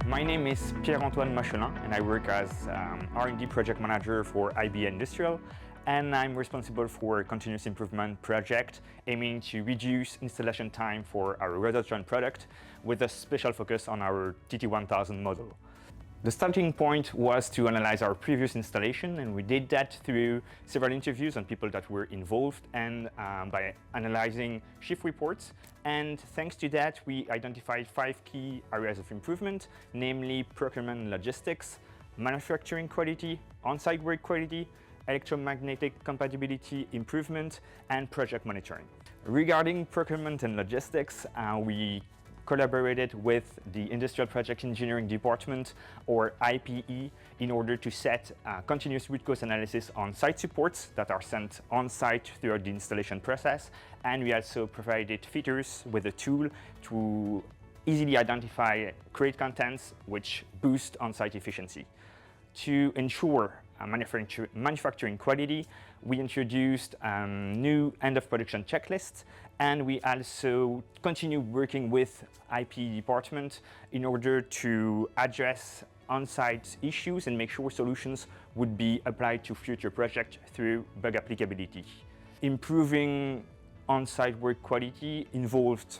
My name is Pierre-Antoine Masscheleyn and I work as R&D Project Manager for Unveiling Industrial, and I'm responsible for a continuous improvement project aiming to reduce installation time for our Rhodotron product with a special focus on our TT1000 model. The starting point was to analyze our previous installation, and we did that through several interviews on people that were involved and by analyzing shift reports. And thanks to that, we identified 5 key areas of improvement, namely procurement and logistics, manufacturing quality, on-site work quality, electromagnetic compatibility improvement, and project monitoring. Regarding procurement and logistics, we collaborated with the Industrial Project Engineering Department, or IPE, in order to set continuous root cause analysis on site supports that are sent on site throughout the installation process. And we also provided fitters with a tool to easily identify crate contents which boost on-site efficiency. To ensure manufacturing quality, we introduced new end-of-production checklists, and we also continue working with IP department in order to address on-site issues and make sure solutions would be applied to future projects through bug applicability. Improving on-site work quality involved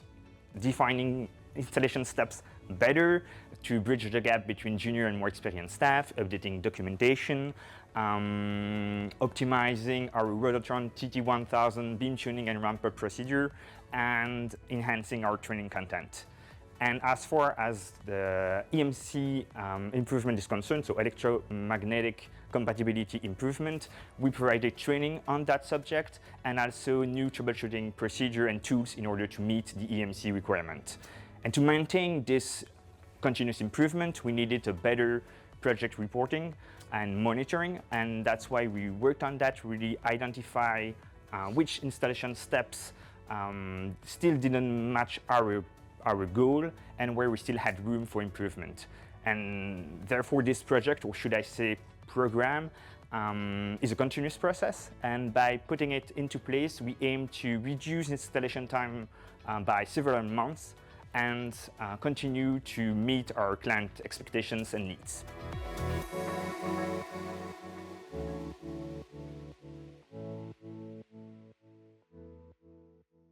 defining installation steps better to bridge the gap between junior and more experienced staff, updating documentation, optimizing our Rhodotron TT1000 beam tuning and ramp-up procedure, and enhancing our training content. And as far as the EMC improvement is concerned, so electromagnetic compatibility improvement, we provided training on that subject and also new troubleshooting procedure and tools in order to meet the EMC requirement. And to maintain this continuous improvement, we needed a better project reporting and monitoring, and that's why we worked on that to really identify which installation steps still didn't match our goal and where we still had room for improvement. And therefore this project, or should I say program, is a continuous process, and by putting it into place, we aim to reduce installation time by several months and continue to meet our client expectations and needs.